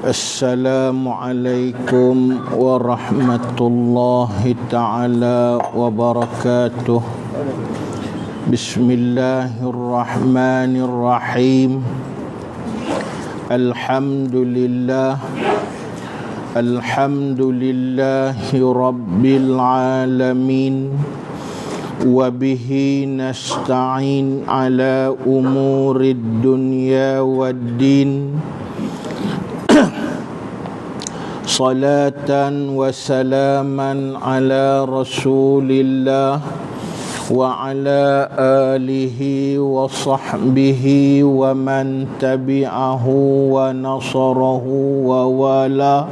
Assalamualaikum warahmatullahi ta'ala wabarakatuh. Bismillahirrahmanirrahim. Alhamdulillahi rabbil alamin. Wabihi nasta'in ala umurid dunya waddin. Salatan wa salaman ala rasulillah wa ala alihi wa sahbihi wa man tabi'ahu wa nasarahu wa wala.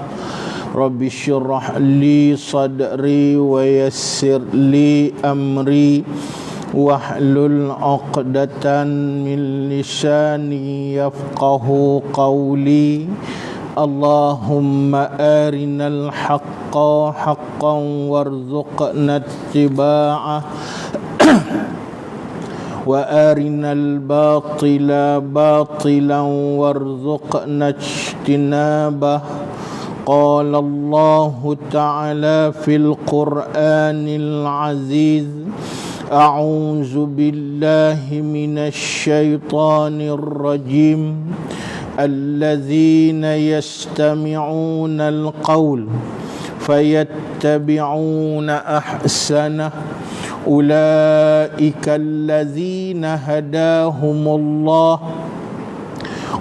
Rabbi syrah li sadri wa yassir li amri wahlul 'uqdatan min lisani yafqahu qawli. Allahumma arinal haqqa haqqan warzuqna ittiba'ah wa arinal batila batilan warzuqna ijtinabah. Qala Allahu ta'ala fil Qur'anil aziz. A'udzu billahi minasy syaithanir rajim. Alladzina yastami'una al-qawl fayattabi'una ahsanah. Ulaika alladzina hadahumullah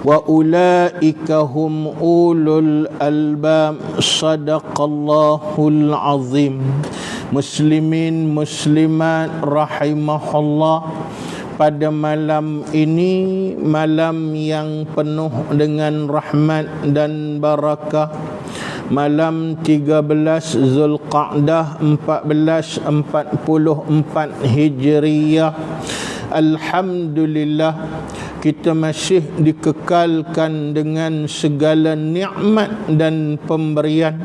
wa ulaika hum ulul albab. Sadaqallahul azim. Muslimin muslimat rahimahullah, pada malam ini, malam yang penuh dengan rahmat dan barakah, malam 13 Zulqa'dah 1444 Hijriyah. Alhamdulillah, kita masih dikekalkan dengan segala nikmat dan pemberian.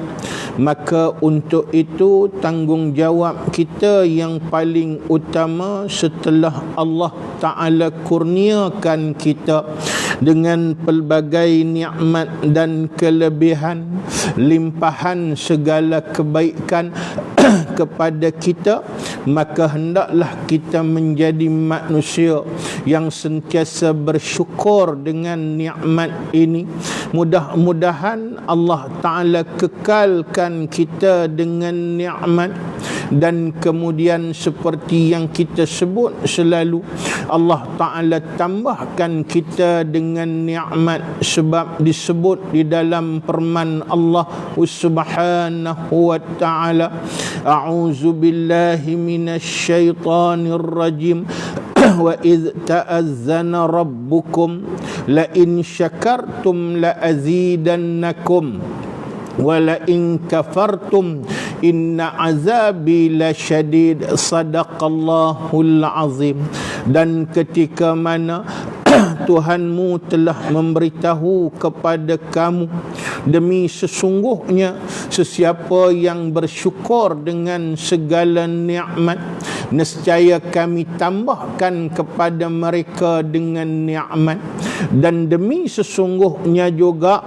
Maka untuk itu tanggungjawab kita yang paling utama setelah Allah Ta'ala kurniakan kita dengan pelbagai nikmat dan kelebihan, limpahan segala kebaikan kepada kita, maka hendaklah kita menjadi manusia yang sentiasa bersyukur dengan nikmat ini. Mudah-mudahan Allah Ta'ala kekalkan kita dengan nikmat, dan kemudian seperti yang kita sebut selalu, Allah Ta'ala tambahkan kita dengan nikmat, sebab disebut di dalam firman Allah Subhanahu wa ta'ala, a'udzu billahi minasy syaithanir rajim. Wa idh ta'azzana rabbukum la in syakartum la azidannakum wa la in kafartum inna azabi lasyadid. Sadaqallahul azim. Dan ketika mana Tuhanmu telah memberitahu kepada kamu, demi sesungguhnya sesiapa yang bersyukur dengan segala nikmat, nescaya kami tambahkan kepada mereka dengan nikmat. Dan demi sesungguhnya juga,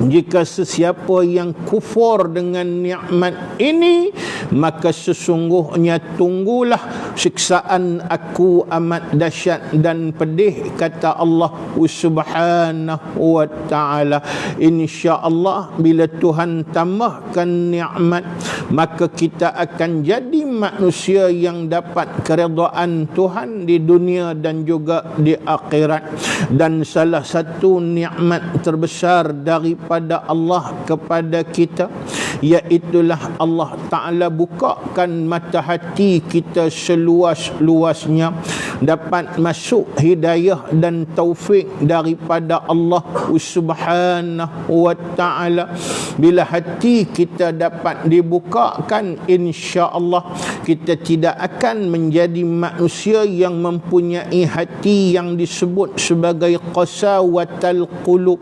jika sesiapa yang kufur dengan nikmat ini, maka sesungguhnya tunggulah siksaan aku amat dahsyat dan pedih, kata Allah Subhanahu wa ta'ala. InsyaAllah bila Tuhan tambahkan nikmat, maka kita akan jadi manusia yang dapat keredaan Tuhan di dunia dan juga di akhirat. Dan salah satu nikmat terbesar daripada Allah kepada kita, iaitulah Allah Ta'ala bukakan mata hati kita seluas-luasnya, dapat masuk hidayah dan taufik daripada Allah Subhanahu wa ta'ala. Bila hati kita dapat dibukakan, insya-Allah kita tidak akan menjadi manusia yang mempunyai hati yang disebut sebagai qasawatal qulub,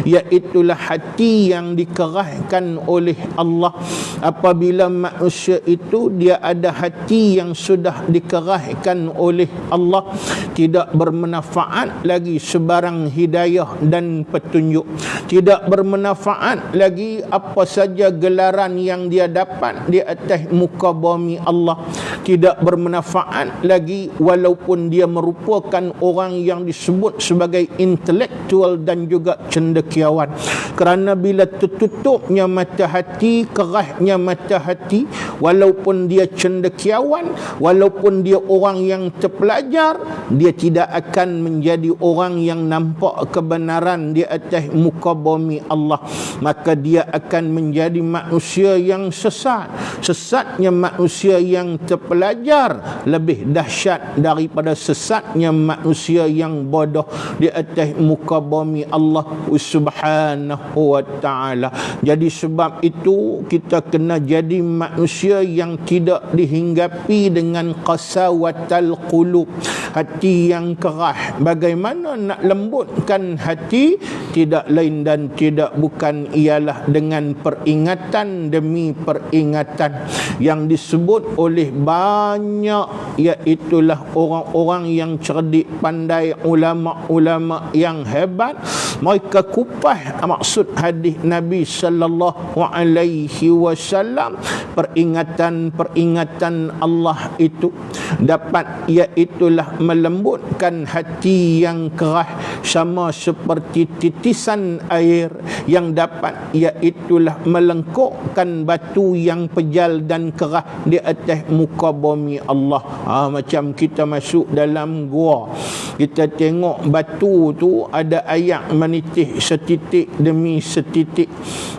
iaitulah hati yang dikerahkan oleh Allah. Apabila manusia itu dia ada hati yang sudah dikerahkan oleh Allah, tidak bermanfaat lagi sebarang hidayah dan petunjuk, tidak bermanfaat lagi apa saja gelaran yang dia dapat di atas muka bumi Allah, tidak bermanfaat lagi walaupun dia merupakan orang yang disebut sebagai intelektual dan juga cendekiawan. Kerana bila tertutupnya mata hati, kerahnya mata hati, walaupun dia cendekiawan, walaupun dia orang yang terpelajar, dia tidak akan menjadi orang yang nampak kebenaran di atas muka bumi Allah. Maka dia akan menjadi manusia yang sesat. Sesatnya manusia yang terpelajar lebih dahsyat daripada sesatnya manusia yang bodoh di atas muka bumi Allah Subhanahu wa ta'ala. Jadi sebab itu kita kena jadi manusia yang tidak dihinggapi dengan qasawatal qulub, hati yang kerah. Bagaimana nak lembutkan hati? Tidak lain dan tidak bukan ialah dengan peringatan demi peringatan yang disebut oleh banyak, iaitulah orang-orang yang cerdik pandai, ulama-ulama yang hebat. Mereka kupas maksud hadis Nabi sallallahu alaihi wasallam. Peringatan-peringatan Allah itu dapat, iaitulah melembutkan hati yang kerah sama seperti titisan air, yang dapat iaitulah melengkukkan batu yang pejal dan kerah di atas muka bumi Allah. Macam kita masuk dalam gua, kita tengok batu tu ada air menitih setitik demi setitik.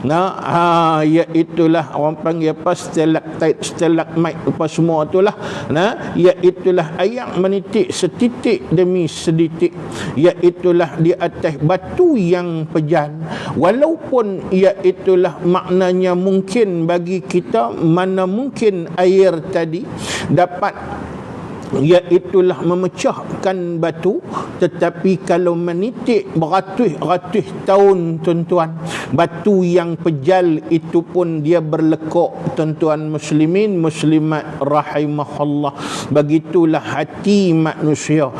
Iaitulah orang panggil apa, stalactite, stalagmite, apa semua itulah. Iaitulah air menitik setitik demi setitik, iaitulah di atas batu yang pejal. Walaupun iaitulah maknanya mungkin bagi kita, mana mungkin air tadi dapat iaitulah memecahkan batu, tetapi kalau menitik beratus-ratus tahun, tuan-tuan, batu yang pejal itu pun dia berlekuk, tuan-tuan muslimin muslimat rahimahullah. Begitulah hati manusia.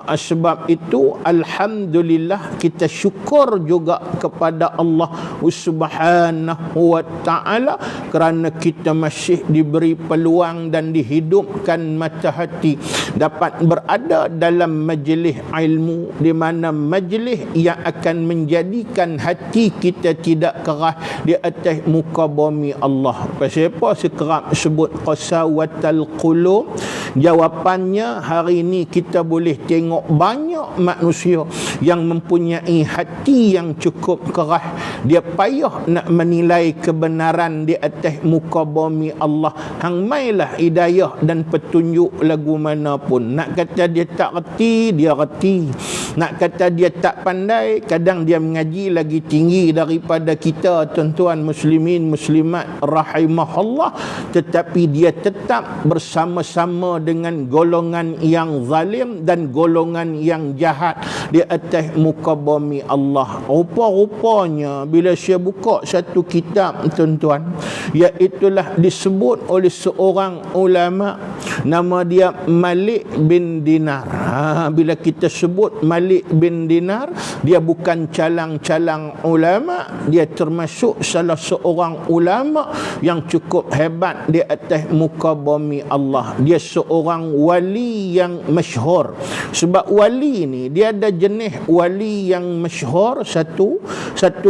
Sebab itu alhamdulillah kita syukur juga kepada Allah Subhanahu wa ta'ala kerana kita masih diberi peluang dan dihidupkan mata hati, dapat berada dalam majlis ilmu, di mana majlis yang akan menjadikan hati kita tidak kerah di atas muka bumi Allah. Pasal apa sekerap sebut qasawatal qulub? Jawapannya, hari ini kita boleh tengok banyak manusia yang mempunyai hati yang cukup kerah. Dia payah nak menilai kebenaran di atas muka bumi Allah. Hang mailah hidayah dan petunjuk lagu mana pun. Nak kata dia tak reti, dia reti. Nak kata dia tak pandai, kadang dia mengaji lagi tinggi daripada kita, tuan-tuan muslimin muslimat rahimahullah, tetapi dia tetap bersama-sama dengan golongan yang zalim dan golongan yang jahat di atas muka bumi Allah. Rupa-rupanya bila saya buka satu kitab, tuan-tuan, iaitulah disebut oleh seorang ulama, nama dia Malik bin Dinar. Bila kita sebut Malik bin Dinar, dia bukan calang-calang ulama, dia termasuk salah seorang ulama yang cukup hebat di atas muka bumi Allah. Dia seorang wali yang masyhur. Sebab wali ni dia ada jenis wali yang masyhur, satu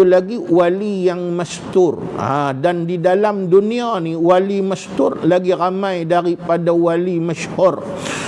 lagi wali yang mastur. Dan di dalam dunia ni wali mastur lagi ramai daripada wali masyhur.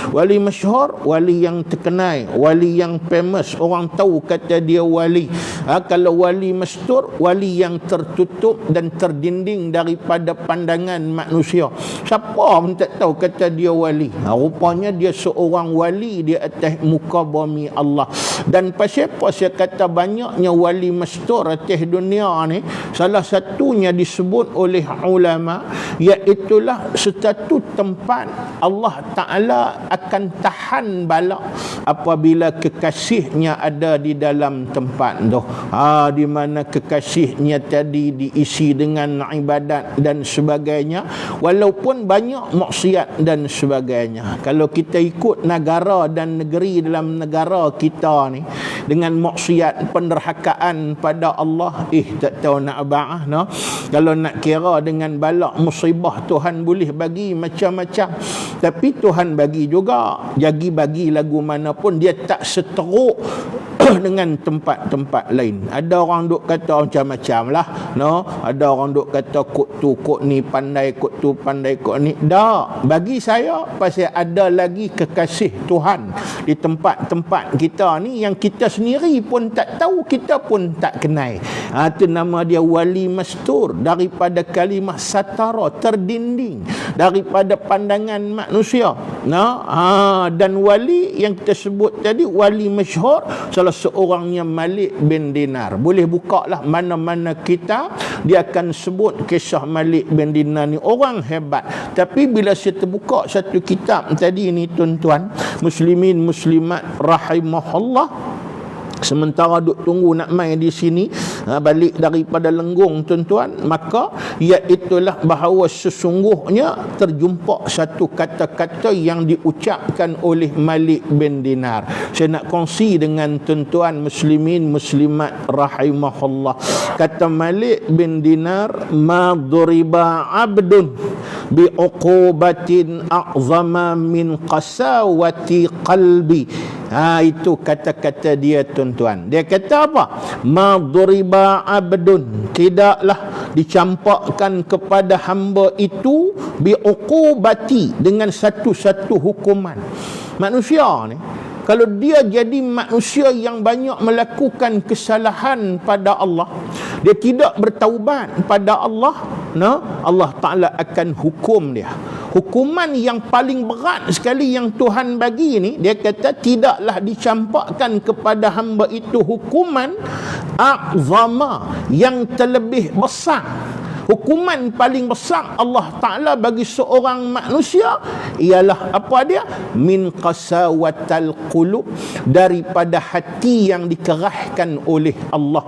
Wali masyhur, wali yang terkenal, wali yang famous, orang tahu kata dia wali. Kalau wali mastur, wali yang tertutup dan terdinding daripada pandangan manusia. Siapa pun tak tahu kata dia wali. Rupanya dia seorang wali di atas muka bumi Allah. Dan pasal apa saya kata banyaknya wali mastur atas dunia ni? Salah satunya disebut oleh ulama, iaitulah satu tempat Allah Ta'ala akan tahan bala apabila kekasihnya ada di dalam tempat tu. Di mana kekasihnya tadi diisi dengan ibadat dan sebagainya, walaupun banyak maksiat dan sebagainya. Kalau kita ikut negara dan negeri dalam negara kita ni dengan maksiat penderhakaan pada Allah, tak tahu nak abang no. Kalau nak kira dengan balak musibah, Tuhan boleh bagi macam-macam, tapi Tuhan bagi juga, jadi bagi lagu mana pun dia tak seteruk dengan tempat-tempat lain. Ada orang duk kata macam-macam lah no. Ada orang duk kata kok tu kok ni pandai, kok tu pandai, kok ni. Tak, bagi saya pasal ada lagi kekasih Tuhan di tempat-tempat kita ni yang kita sendiri pun tak tahu, kita pun tak kenal. Itu nama dia wali mastur, daripada kalimah satara, terdinding daripada pandangan manusia. Dan wali yang kita sebut tadi, wali masyhur, salah seorangnya Malik bin Dinar. Boleh buka lah mana-mana kita, dia akan sebut kisah Malik bin Dinar ni, orang hebat. Tapi bila saya terbuka satu kitab tadi ni tuan-tuan muslimin muslimat rahimahullah, sementara duk tunggu nak main di sini, balik daripada Lenggong tuan-tuan, maka iaitulah bahawa sesungguhnya terjumpa satu kata-kata yang diucapkan oleh Malik bin Dinar. Saya nak kongsi dengan tuan-tuan muslimin muslimat rahimahullah. Kata Malik bin Dinar, ma duriba abdun bi uqubatin a'zama min qasawati qalbi. Itu kata-kata dia tuan-tuan. Dia kata apa? Ma duriba abdun, tidaklah dicampakkan kepada hamba itu bi uqubati, dengan satu-satu hukuman. Manusia ni kalau dia jadi manusia yang banyak melakukan kesalahan pada Allah, dia tidak bertaubat pada Allah, Allah Ta'ala akan hukum dia. Hukuman yang paling berat sekali yang Tuhan bagi ni, dia kata tidaklah dicampakkan kepada hamba itu hukuman a'zama, yang terlebih besar. Hukuman paling besar Allah Ta'ala bagi seorang manusia ialah apa dia? Min qasawatal qulub, daripada hati yang dikerahkan oleh Allah.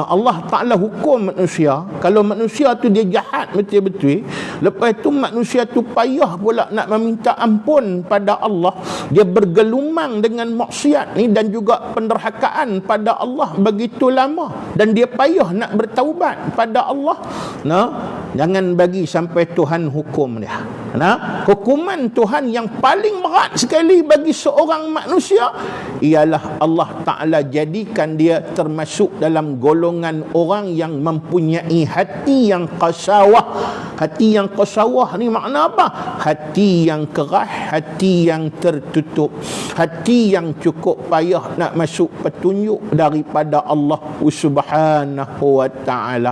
Allah Ta'ala hukum manusia. Kalau manusia tu dia jahat betul-betul, lepas tu manusia tu payah pula nak meminta ampun pada Allah, dia bergelumang dengan maksiat ni dan juga penderhakaan pada Allah begitu lama, dan dia payah nak bertaubat pada Allah. Jangan bagi sampai Tuhan hukum dia. Hukuman Tuhan yang paling berat sekali bagi seorang manusia ialah Allah Ta'ala jadikan dia termasuk dalam golongan orang yang mempunyai hati yang qasawah. Hati yang qasawah ni makna apa? Hati yang kerah, hati yang tertutup, hati yang cukup payah nak masuk petunjuk daripada Allah Subhanahu wa Ta'ala.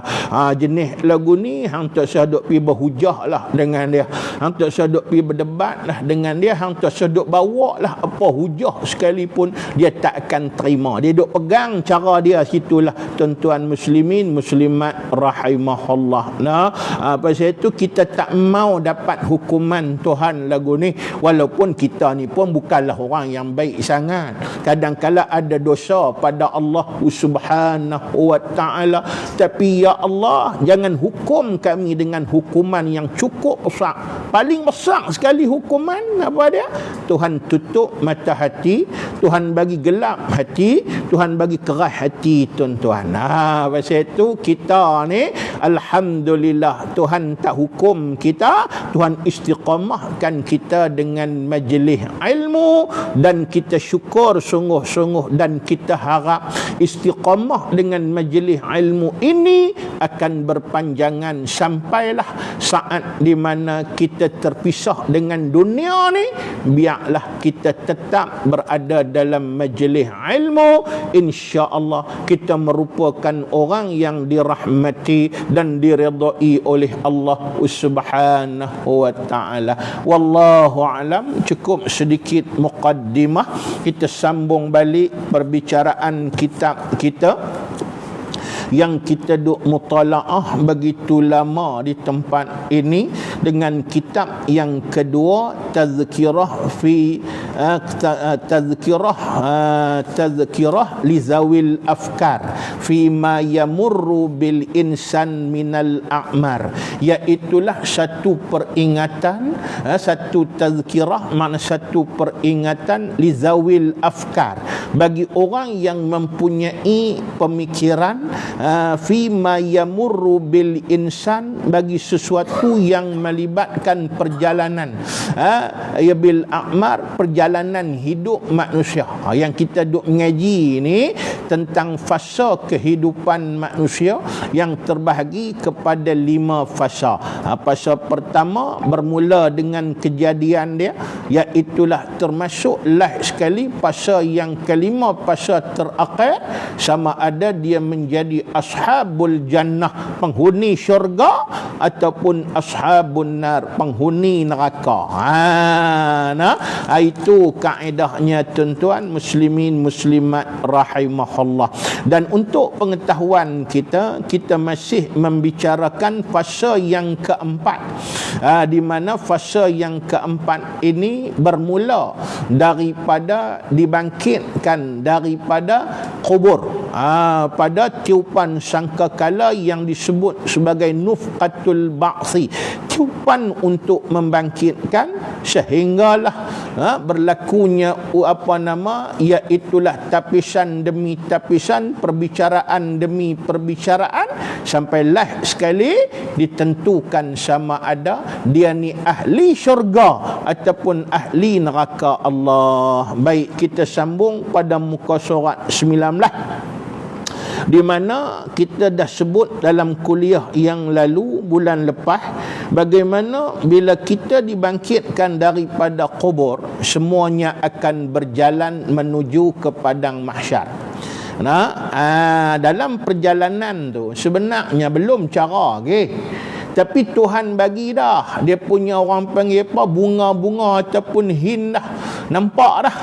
Jenis lagu ni hang tak usah duk pi berhujah lah dengan dia, hang tak usah duk pi berdebat lah dengan dia, hang tak usah duk bawa lah apa hujah sekalipun, dia tak akan terima. Dia duk pegang cara dia situlah tuan-tuan muslimin muslimat rahimahullah. Pasal itu kita tak mau dapat hukuman Tuhan lagu ni, walaupun kita ni pun bukanlah orang yang baik sangat. Kadang-kala ada dosa pada Allah Subhanahu wa Ta'ala, tapi ya Allah, jangan hukum kami dengan hukuman yang cukup besar. Paling besar sekali hukuman apa dia? Tuhan tutup mata hati, Tuhan bagi gelap hati, Tuhan bagi kerah hati tuan-tuan. Pasal itu kita ni alhamdulillah Tuhan tak hukum kita, Tuhan istiqamahkan kita dengan majlis ilmu, dan kita syukur sungguh-sungguh dan kita harap istiqamah dengan majlis ilmu ini akan berpanjangan sampailah saat di mana kita terpisah dengan dunia ni. Biarlah kita tetap berada dalam majlis ilmu, insya-Allah kita merupakan orang yang dirahmati dan diridai oleh Allah Subhanahu wa Ta'ala. Wallahu alam. Cukup sedikit muqaddimah, kita sambung balik perbicaraan kitab kita yang kita duk mutalaah begitu lama di tempat ini, dengan kitab yang kedua, tazkirah li zawil afkar fi ma yamurru bil insan minal a'mar, iaitulah satu peringatan, satu tazkirah makna satu peringatan li zawil afkar, bagi orang yang mempunyai pemikiran, fi ma yamurru bil insan, bagi sesuatu yang melibatkan perjalanan, ya bil a'mar, perjalanan hidup manusia. Yang kita duk mengaji ni tentang fasa kehidupan manusia yang terbahagi kepada 5 fasa. Fasa pertama bermula dengan kejadian dia, iaitulah termasuk sekali fasa yang kelima, fasa terakhir, sama ada dia menjadi ashabul jannah, penghuni syurga, ataupun ashabun nar, penghuni neraka. Itu kaedahnya tuan-tuan muslimin muslimat rahimahullah. Dan untuk pengetahuan kita masih membicarakan fasa yang keempat, di mana fasa yang keempat ini bermula daripada dibangkitkan daripada kubur, pada tiupan sangkakala yang disebut sebagai nufqatul ba'si, tiupan untuk membangkitkan, sehinggalah berlakunya iaitulah tapisan demi tapisan, perbicaraan demi perbicaraan, sampailah sekali ditentukan sama ada dia ni ahli syurga ataupun ahli neraka Allah. Baik, kita sambung pada muka surat 19, di mana kita dah sebut dalam kuliah yang lalu bulan lepas, bagaimana bila kita dibangkitkan daripada kubur, semuanya akan berjalan menuju ke padang mahsyar. Dalam perjalanan tu sebenarnya belum cara, tapi Tuhan bagi dah, dia punya orang panggil apa, bunga-bunga ataupun hin dah, nampak dah.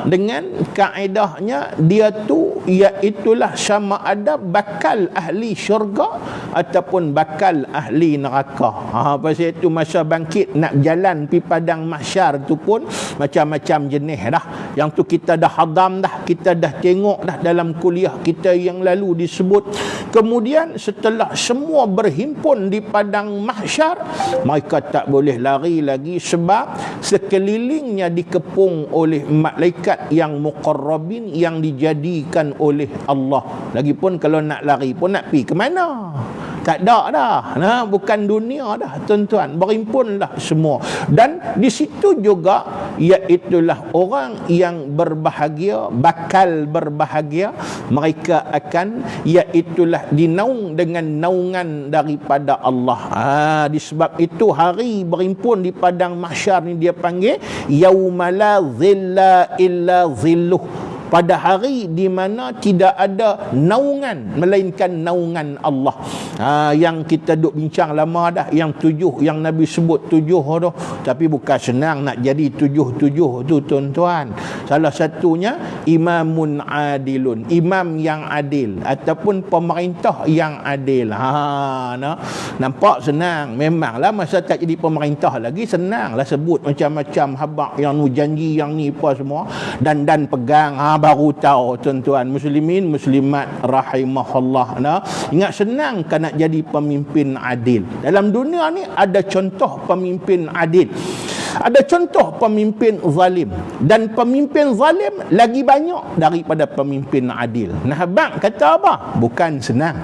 Dengan kaedahnya dia tu iaitulah sama ada bakal ahli syurga ataupun bakal ahli neraka. Pasal itu masa bangkit nak jalan pi padang mahsyar tu pun macam-macam jenis dah. Yang tu kita dah hadam dah, kita dah tengok dah dalam kuliah kita yang lalu disebut. Kemudian setelah semua berhimpun di padang mahsyar, mereka tak boleh lari lagi sebab sekelilingnya dikepung oleh malaikat yang muqarrabin, yang dijadikan oleh Allah. Lagipun kalau nak lari pun nak pergi ke mana? Tak ada dah. Bukan dunia dah tuan-tuan, berhimpunlah semua. Dan di situ juga iaitulah orang yang berbahagia, bakal berbahagia, mereka akan iaitulah dinaung dengan naungan daripada Allah. Disebab itu hari berhimpun di padang mahsyar ni dia panggil yaumala zilla illa zilluh, pada hari di mana tidak ada naungan melainkan naungan Allah. Yang kita duk bincang lama dah, yang 7 yang Nabi sebut 7 tu, tapi bukan senang nak jadi 7 tu tuan-tuan. Salah satunya imamun adilun, imam yang adil ataupun pemerintah yang adil. Nampak senang, memanglah masa tak jadi pemerintah lagi senanglah sebut macam-macam habaq yang nu janji yang ni apa semua, dan pegang baru tahu tuan-tuan muslimin muslimat rahimahullah. Ingat senang kan nak jadi pemimpin adil. Dalam dunia ni ada contoh pemimpin adil, ada contoh pemimpin zalim, dan pemimpin zalim lagi banyak daripada pemimpin adil. Habaq kata apa? Bukan senang.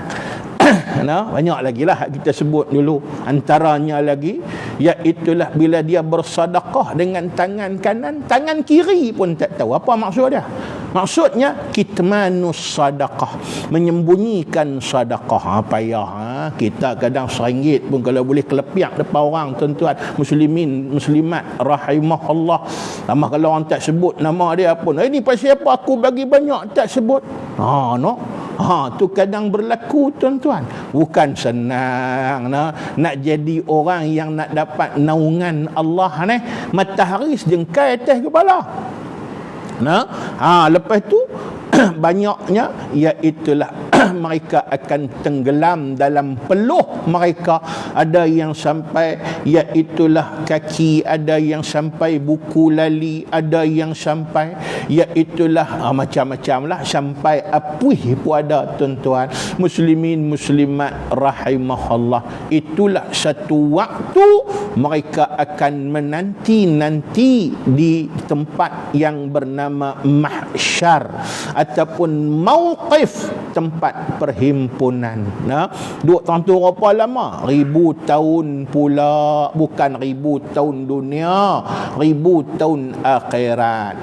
Banyak lagi lah kita sebut dulu. Antaranya lagi iaitulah bila dia bersedekah dengan tangan kanan, tangan kiri pun tak tahu apa maksud dia. Maksudnya kitmanus sedekah, menyembunyikan sedekah. Payah kita kadang RM1 pun kalau boleh kelepiak depan orang tuan-tuan muslimin muslimat rahimahullah. Lama kalau orang tak sebut nama dia pun, ini pasal apa aku bagi banyak tak sebut. Tu kadang berlaku tuan-tuan. Bukan senang nak jadi orang yang nak dapat naungan Allah ni. Matahari sejengkai atas kepala. Lepas tu banyaknya iaitulah mereka akan tenggelam dalam peluh mereka. Ada yang sampai iaitulah kaki, ada yang sampai buku lali, ada yang sampai iaitulah macam-macam lah, sampai apuih pun ada tuan-tuan muslimin muslimat rahimahullah. Itulah satu waktu mereka akan menanti-nanti di tempat yang bernama mahsyar ataupun mauqif, tempat perhimpunan. Duk tentu berapa lama? 1000 tahun pula, bukan 1000 tahun dunia, 1000 tahun akhirat.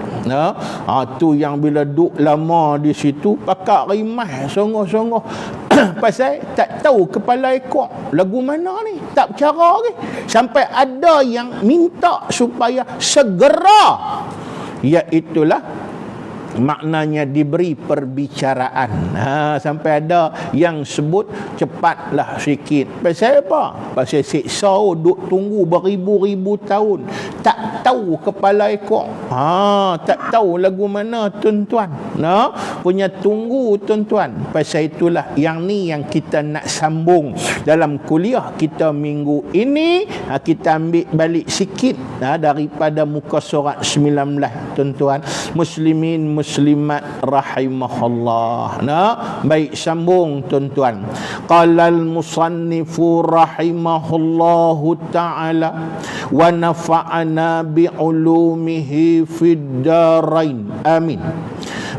Tu yang bila duk lama di situ pakak rimah sungguh-sungguh pasal tak tahu kepala ekor lagu mana ni, tak bercara ke. Sampai ada yang minta supaya segera, iaitulah maknanya diberi perbicaraan. Sampai ada yang sebut cepatlah sikit. Pasal apa? Pasal siksa duk tunggu beribu-ribu tahun, tak tahu kepala ekor. Tak tahu lagu mana tuan-tuan. Punya tunggu tuan-tuan. Pasal itulah yang ni yang kita nak sambung dalam kuliah kita minggu ini. Kita ambil balik sikit daripada muka surat 19 tuan-tuan muslimin muslimat rahimahullah. Baik, sambung tuan-tuan. Qala al-musannifu rahimahullahu ta'ala wa nafa'ana bi'ulumihi fid darain. Amin.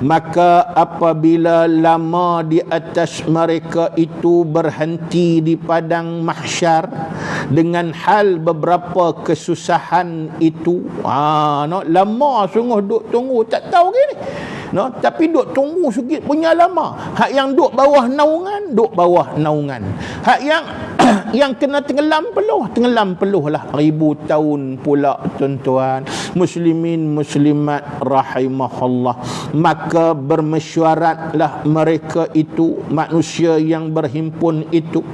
Maka apabila lama di atas mereka itu berhenti di padang mahsyar dengan hal beberapa kesusahan itu, lama sungguh duk tunggu, tak tahu gini. Tapi duk tunggu sikit punya lama. Hak yang duk bawah naungan, duk bawah naungan. Hak yang kena tenggelam peluh lah 1000 tahun pula tuan-tuan muslimin muslimat rahimahullah. Maka bermesyuaratlah mereka itu, manusia yang berhimpun itu,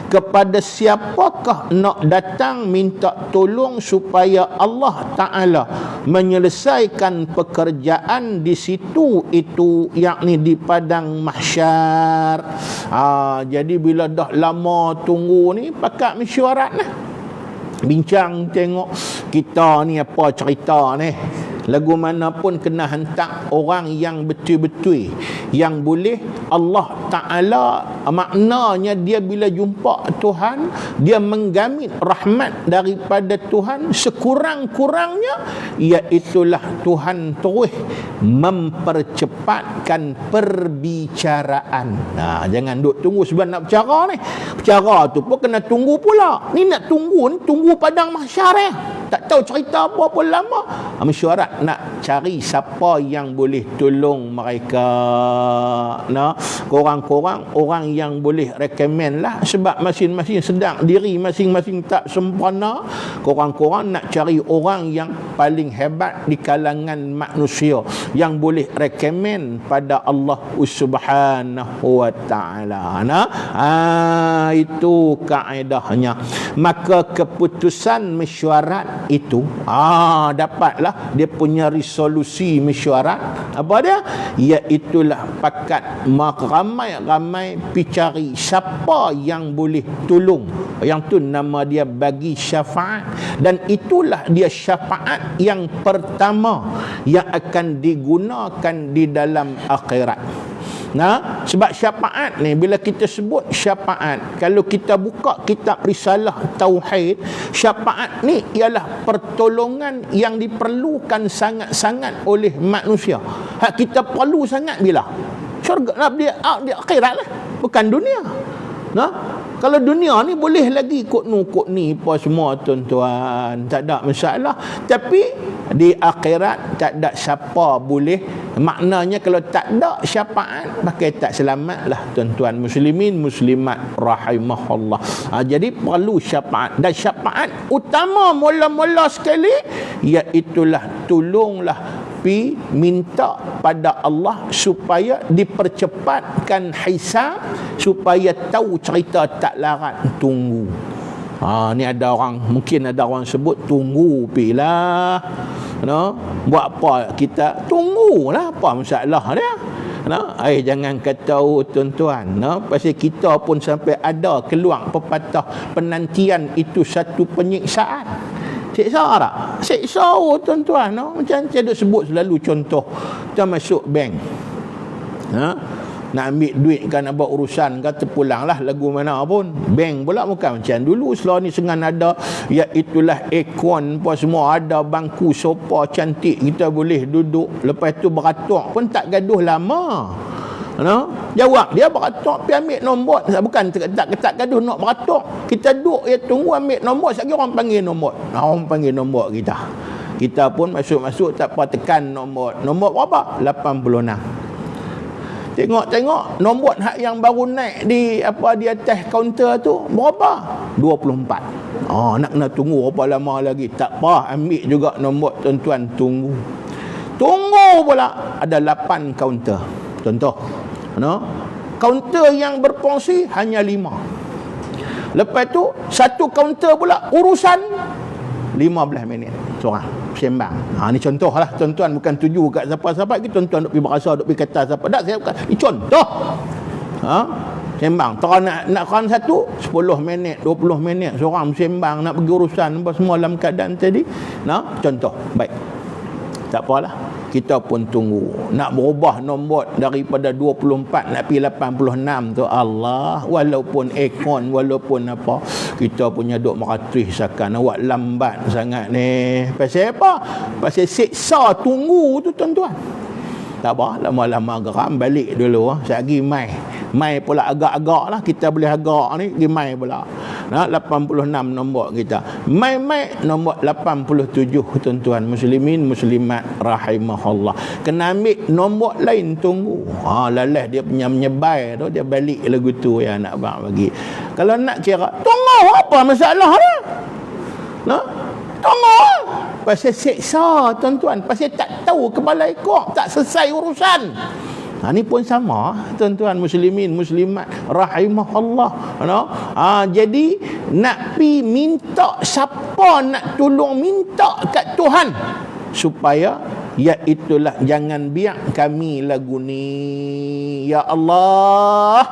kepada siapakah nak datang minta tolong supaya Allah Ta'ala menyelesaikan pekerjaan di situ itu, yakni di padang mahsyar. Jadi bila dah lama tunggu ni, pakak mesyuarat lah, bincang tengok kita ni apa cerita ni. Lagu mana pun kena hantar orang yang betul-betul, yang boleh Allah Ta'ala, maknanya dia bila jumpa Tuhan, dia menggamit rahmat daripada Tuhan sekurang-kurangnya, iaitulah Tuhan terus mempercepatkan perbicaraan. Jangan duk tunggu sebab nak bercara ni. Bercara tu pun kena tunggu pula. Ni nak tunggu, ni tunggu padang mahsyar ya. Tak tahu cerita apa pun lama. Mesyuarat nak cari siapa yang boleh tolong mereka. Korang-korang orang yang boleh recommend lah, sebab masing-masing sedang diri masing-masing tak sempurna. Korang-korang nak cari orang yang paling hebat di kalangan manusia yang boleh recommend pada Allah Subhanahu wa Ta'ala. Itu kaedahnya. Maka keputusan mesyuarat itu dapatlah dia punya resolusi mesyuarat. Apa dia? Iaitulah pakat ramai-ramai picari siapa yang boleh tolong. Yang tu nama dia bagi syafaat, dan itulah dia syafaat yang pertama yang akan digunakan di dalam akhirat. Sebab syafaat ni, bila kita sebut syafaat, kalau kita buka kitab risalah tauhid, syafaat ni ialah pertolongan yang diperlukan sangat-sangat oleh manusia. Hak kita perlu sangat bila syurga, di akhirat lah, bukan dunia. Kalau dunia ni boleh lagi kok ni apa semua tuan-tuan, tak ada masalah. Tapi di akhirat tak ada siapa boleh. Maknanya kalau tak ada syafaat, pakai tak selamat lah tuan-tuan muslimin muslimat rahimahullah. Jadi perlu syafaat, dan syafaat utama mula-mula sekali iaitulah tolonglah minta pada Allah supaya dipercepatkan hisab, supaya tahu cerita tak larat tunggu. Ni ada orang, mungkin ada orang sebut tunggu pilah. Buat apa kita tunggulah, apa masalah dia? Jangan kata tuan-tuan, pasal kita pun sampai ada keluar pepatah penantian itu satu penyiksaan. Siksa tak? Siksa tuan-tuan. Macam saya duk sebut selalu contoh. Kita masuk bank. Nak ambil duit kan, nak buat urusan, kata pulanglah lagu mana pun. Bank pula bukan macam dulu. Setelah ni sengan ada, itulah aircon apa semua, ada bangku sofa cantik, kita boleh duduk. Lepas tu beratur pun tak gaduh lama. Jawab dia beratur, pergi ambil nombor. Bukan tak gaduh nak beratur. Kita duduk, tunggu ambil nombor. Sekali orang panggil nombor. Orang panggil nombor kita. Kita pun masuk-masuk tak apa, tekan nombor. Nombor berapa? 86. Tengok nombor hak yang baru naik di atas kaunter tu berapa? 24. Nak kena tunggu berapa lama lagi? Tak apa, ambil juga nombor tuan-tuan, tunggu pula ada 8 kaunter. Contoh, kaunter yang berfungsi hanya 5. Lepas tu satu kaunter pula urusan 15 minit seorang sembang. Ni contoh lah tuan-tuan, bukan tuju kat siapa-siapa kita, tuan-tuan duk pergi berasa, duk pergi kata siapa. Tak, saya bukan. Ni contoh. Sembang. Terang nak kan satu 10 minit, 20 minit seorang sembang nak pergi urusan apa semua dalam keadaan tadi. Contoh. Baik. Tak apalah. Kita pun tunggu. Nak berubah nombor daripada 24 nak pergi 86 tu, Allah, walaupun aircon, walaupun apa, kita punya duk meratih sakan awak lambat sangat ni. Pasal apa? Pasal siksa tunggu tu tuan-tuan. Tak apa, lama-lama geram balik dulu. Sekali mai pula agak-agak lah, kita boleh agak ni, pergi mai pula. 86 nombor kita. Mai nombor 87 tuan-tuan muslimin muslimat rahimahullah. Kena ambil nombor lain, tunggu. Lalas dia punya menyebai tu, dia balik lagu tu yang nak bagi. Kalau nak kira, tunggu apa masalah dia? Tunggu. Pasal siksa tuan-tuan, pasal tak tahu kepala ekor, tak selesai urusan. Ni pun sama tuan-tuan muslimin muslimat rahimahullah. Jadi nak pi minta siapa nak tolong, minta kat Tuhan supaya iaitulah jangan biar kami lagu ni, ya Allah,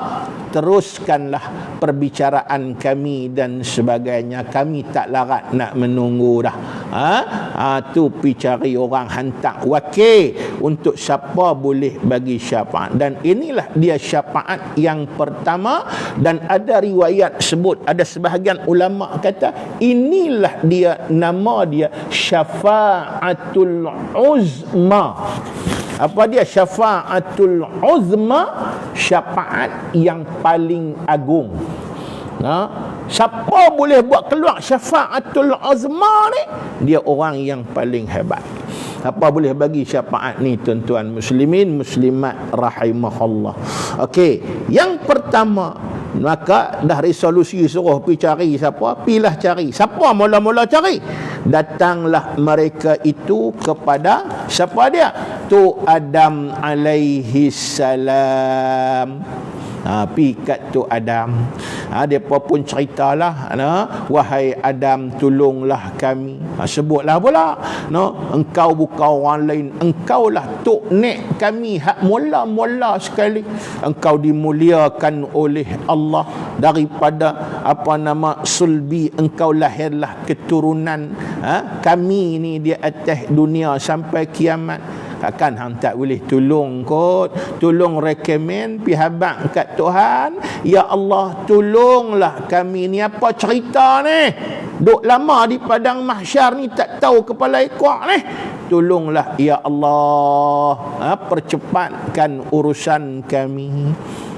teruskanlah perbicaraan kami dan sebagainya. Kami tak larat nak menunggu dah. Tu pi cari orang, hantar wakil untuk siapa boleh bagi syafaat. Dan inilah dia syafaat yang pertama. Dan ada riwayat sebut, ada sebahagian ulama kata inilah dia, nama dia syafaatul uzma. Apa dia syafaatul uzma? Syafaat yang paling agung. Siapa boleh buat keluar syafaatul uzma ni? Dia orang yang paling hebat. Apa boleh bagi syafaat ni tuan-tuan muslimin muslimat rahimahullah. Okey, yang pertama, maka dah resolusi suruh pergi cari siapa, pilah cari. Siapa mula-mula cari? Datanglah mereka itu kepada siapa dia? Tu Adam alaihi salam. Pi kat tu Adam. Depa pun ceritalah, wahai Adam, tolonglah kami. Sebutlah pula, engkau bukan orang lain, engkaulah tok nek kami hak mula-mula sekali. Engkau dimuliakan oleh Allah daripada sulbi, engkau lahirlah keturunan kami ni di atas dunia sampai kiamat. Takkan hang tak boleh tolong kot, tolong rekomen pihak kat Tuhan, ya Allah tolonglah kami ni. Apa cerita ni? Duk lama di padang mahsyar ni tak tahu kepala ekor ni. Tolonglah ya Allah, percepatkan urusan kami.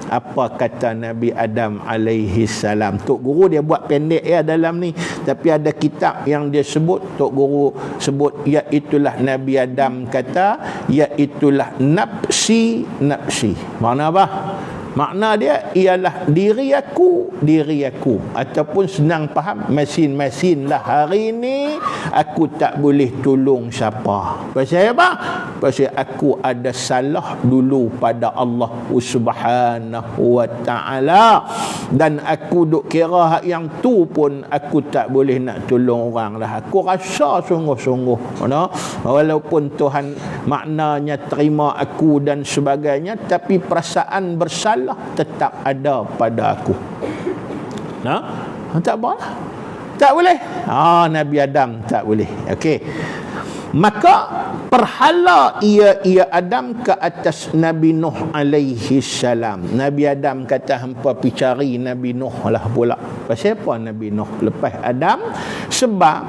Apa kata Nabi Adam alaihi salam? Tok Guru dia buat pendek dalam ni, tapi ada kitab yang dia sebut, Tok Guru sebut, iaitulah Nabi Adam kata, iaitulah nafsi. Makna apa? Makna dia ialah diri aku ataupun senang faham mesin lah hari ni aku tak boleh tolong siapa. Pasal apa? Pasal aku ada salah dulu pada Allah Subhanahu wa taala dan aku duk kira hak yang tu pun aku tak boleh nak tolong orang lah. Aku rasa sungguh-sungguh walaupun Tuhan maknanya terima aku dan sebagainya, tapi perasaan bersalah tetap ada pada aku. Tak boleh. Tak boleh. Nabi Adam tak boleh. Okey. Maka perhala ia Adam ke atas Nabi Nuh alaihi salam. Nabi Adam kata hampa pergi cari Nabi Nuh lah pula. Pasal apa Nabi Nuh lepas Adam? Sebab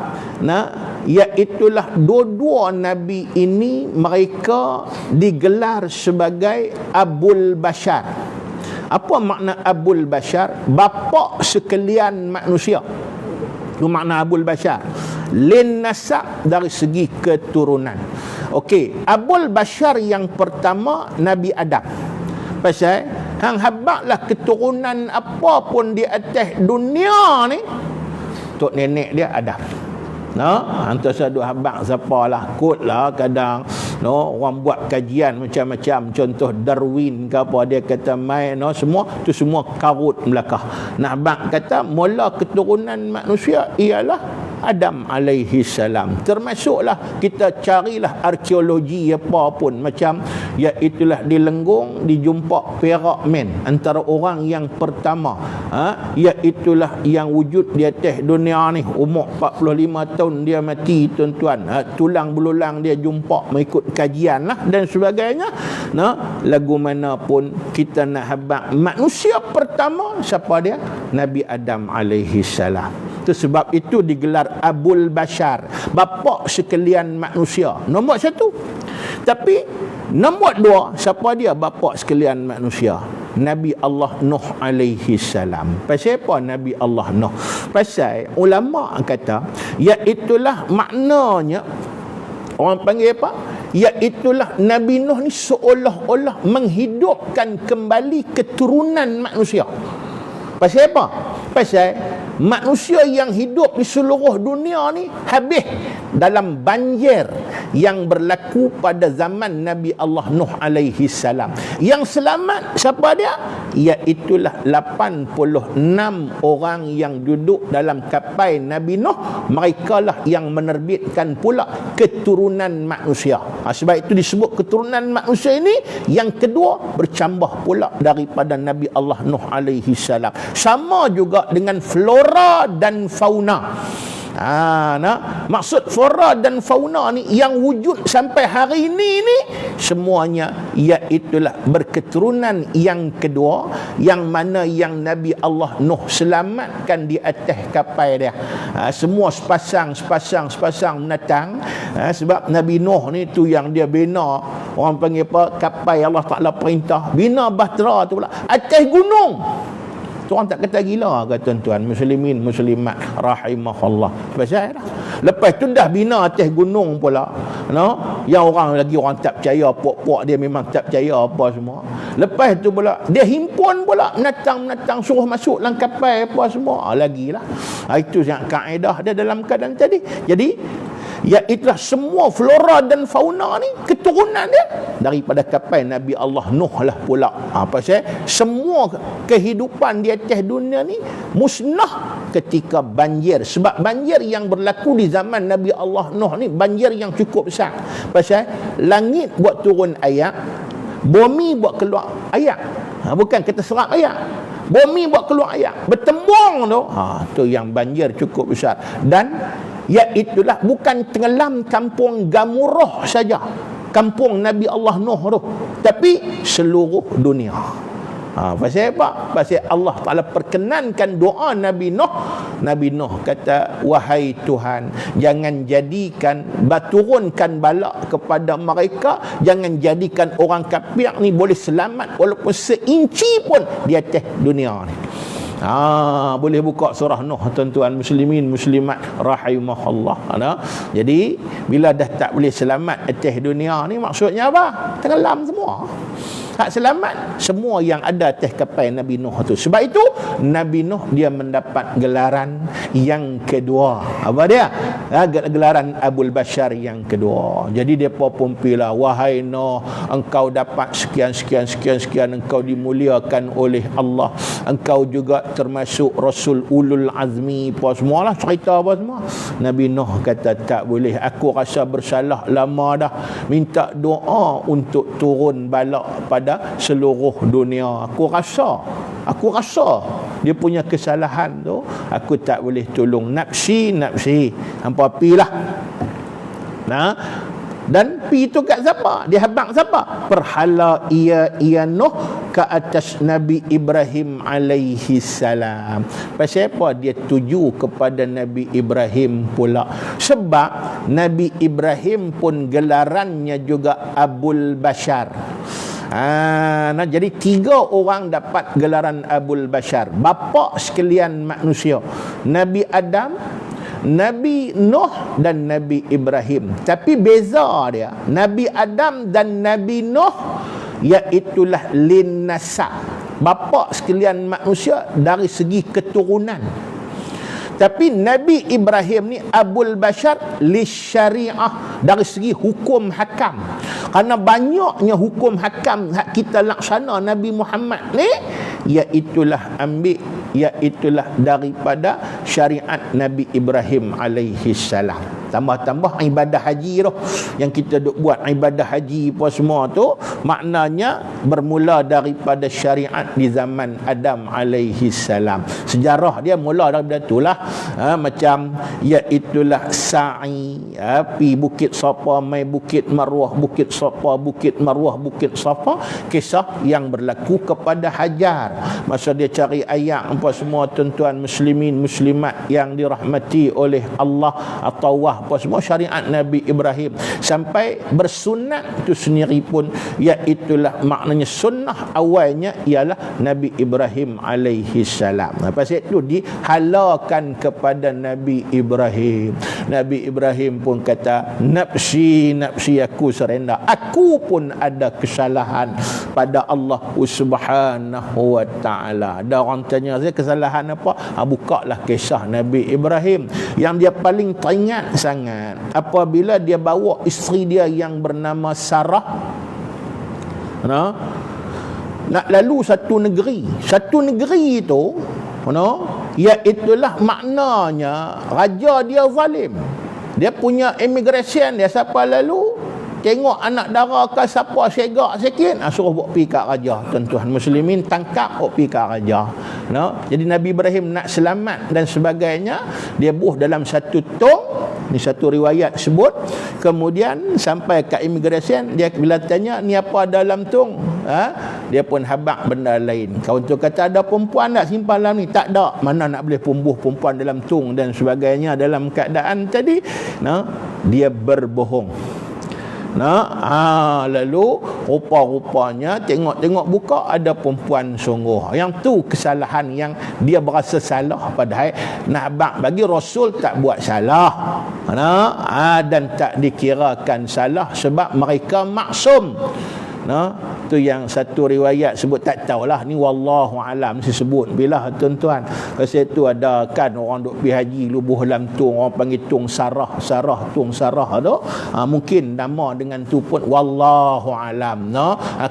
iaitulah dua-dua Nabi ini mereka digelar sebagai Abul Bashar. Apa makna Abul Bashar? Bapa sekalian manusia. Itu makna Abul Bashar. Lin nasab, dari segi keturunan. Okey, Abul Bashar yang pertama Nabi Adam. Pasal hang habaklah keturunan apa pun di atas dunia ni, tok nenek dia Adam. Hantar satu habak siapalah kot lah kadang orang buat kajian macam-macam, contoh Darwin ke apa, dia kata semua tu semua karut belakang. Habak kata mula keturunan manusia ialah Adam alaihi salam. Termasuklah kita carilah arkeologi apa pun macam iaitulah di Lenggung dijumpa perak men antara orang yang pertama, iaitulah yang wujud di atas dunia ni, umur 45 tahun dia mati tuan-tuan. Tulang belulang dia jumpa mengikut kajian lah dan sebagainya. Lagu mana pun kita nak habaq manusia pertama siapa dia? Nabi Adam alaihi salam. Sebab itu digelar Abul Bashar, bapa sekalian manusia. Nombor satu. Tapi nombor dua, siapa dia bapa sekalian manusia? Nabi Allah Nuh alaihi salam. Pasal apa Nabi Allah Nuh? Pasal ulama kata iaitulah maknanya, orang panggil apa? Iaitulah Nabi Nuh ni seolah-olah menghidupkan kembali keturunan manusia. Pasal apa? Pasal manusia yang hidup di seluruh dunia ni habis dalam banjir yang berlaku pada zaman Nabi Allah Nuh alaihi salam. Yang selamat siapa dia? Iaitulah 86 orang yang duduk dalam kapal Nabi Nuh. Mereka lah yang menerbitkan pula keturunan manusia. Sebab itu disebut keturunan manusia ini yang kedua bercambah pula daripada Nabi Allah Nuh alaihi salam. Sama juga dengan flora dan fauna. Maksud flora dan fauna ni yang wujud sampai hari ini ni semuanya iaitulah berketurunan yang kedua, yang mana yang Nabi Allah Nuh selamatkan di atas kapal dia. Semua sepasang menatang. Sebab Nabi Nuh ni tu yang dia bina, orang panggil apa, kapal Allah Ta'ala perintah bina bahtera tu pula atas gunung. Orang tak kata gila ke tuan-tuan muslimin muslimat rahimahullah. Pasal lepas tu dah bina atas gunung pula, yang orang tak percaya, puak-puak dia memang tak percaya apa semua. Lepas tu pula dia himpun pula menatang suruh masuk dalam kapal apa semua lagilah. Itu yang kaedah dia dalam keadaan tadi. Jadi iaitulah semua flora dan fauna ni keturunan dia daripada kapal Nabi Allah Nuh lah pula. Pasal semua kehidupan di atas dunia ni musnah ketika banjir. Sebab banjir yang berlaku di zaman Nabi Allah Nuh ni banjir yang cukup besar. Pasal langit buat turun air, bumi buat keluar air. Bukan kita serap air, bumi buat keluar air, bertembung tu. Tu yang banjir cukup besar. Dan iaitulah bukan tenggelam kampung Gamurah saja, kampung Nabi Allah Nuh tu, tapi seluruh dunia. Pasal apa? Pasal Allah Ta'ala perkenankan doa Nabi Nuh. Nabi Nuh kata, wahai Tuhan, jangan jadikan turunkan balak kepada mereka, jangan jadikan orang kafir ni boleh selamat walaupun seinci pun di atas dunia ni. Boleh buka surah Nuh tuan-tuan muslimin muslimat rahimahullah. Jadi bila dah tak boleh selamat atas dunia ni, maksudnya apa? Tenggelam semua. Hak selamat semua yang ada atas kapal Nabi Nuh tu. Sebab itu Nabi Nuh dia mendapat gelaran yang kedua. Apa dia? Gelaran Abul Bashar yang kedua. Jadi dia pun pilih, wahai Nuh, engkau dapat sekian, engkau dimuliakan oleh Allah, engkau juga termasuk Rasul Ulul Azmi, apa semualah cerita apa semua. Nabi Nuh kata, tak boleh, aku rasa bersalah lama dah, minta doa untuk turun balak pada seluruh dunia. Aku rasa dia punya kesalahan tu, aku tak boleh tolong. Nafsi hampa pilah. Nah, dan pi tu kat siapa? Dia habaq siapa? Perhala ia Nuh ke atas Nabi Ibrahim alaihi salam. Pasal apa dia tuju kepada Nabi Ibrahim pula? Sebab Nabi Ibrahim pun gelarannya juga Abul Bashar. Nah, jadi 3 orang dapat gelaran Abul Bashar. Bapa sekalian manusia, Nabi Adam, Nabi Nuh dan Nabi Ibrahim. Tapi beza dia, Nabi Adam dan Nabi Nuh iaitulah lin nasab, bapa sekalian manusia dari segi keturunan. Tapi Nabi Ibrahim ni Abul Bashar li syariah, dari segi hukum hakam. Karena banyaknya hukum hakam hak kita laksana Nabi Muhammad ni, iaitulah daripada syariat Nabi Ibrahim alaihi salam. Tambah-tambah ibadah haji tu yang kita duk buat, ibadah haji apa semua tu, maknanya bermula daripada syariat di zaman Adam alaihi salam. Sejarah dia mula daripada itulah. Macam iaitulah sa'i, pi bukit Safa, mai bukit Marwah, bukit Safa, bukit Marwah, bukit Safa. Kisah yang berlaku kepada Hajar masa dia cari ayat apa semua, tuan-tuan muslimin muslimat yang dirahmati oleh Allah, atau apa semua syariat Nabi Ibrahim. Sampai bersunat itu sendiri pun iaitulah maknanya sunnah awalnya ialah Nabi Ibrahim alaihi salam. Pasal itu dihalakan kepada Nabi Ibrahim. Nabi Ibrahim pun kata, nafsi aku serenda, aku pun ada kesalahan pada Allah Subhanahu wa ta'ala. Ada orang tanya saya kesalahan apa? Bukalah kisah Nabi Ibrahim yang dia paling teringat sangat apabila dia bawa isteri dia yang bernama Sarah nak lalu satu negeri itu, iaitulah maknanya raja dia zalim. Dia punya immigration dia, siapa lalu tengok anak dara ke siapa segak sikit, suruh bawa pergi kat raja. Tuan-tuan muslimin, tangkap bawa pergi kat raja. Jadi Nabi Ibrahim nak selamat dan sebagainya, dia buh dalam satu tong. Ni satu riwayat sebut. Kemudian sampai kat immigration, dia bila tanya ni apa dalam tong, dia pun habaq benda lain. Kawan tu kata, ada perempuan tak simpan dalam ni? Tak ada. Mana nak boleh pembuh perempuan dalam tong dan sebagainya dalam keadaan tadi. Dia berbohong. Lalu rupa-rupanya tengok buka ada perempuan sungguh. Yang tu kesalahan yang dia berasa salah, padahal nak bagi Rasul tak buat salah. Dan tak dikirakan salah sebab mereka maksum. Tu yang satu riwayat sebut, tak tahulah ni wallahu alam disebut bila tuan-tuan. Pasal tu ada kan orang duk pergi haji lubuh dalam tung, orang panggil tung Sarah tung Sarah tu. Mungkin nama dengan tu pun wallahu alam.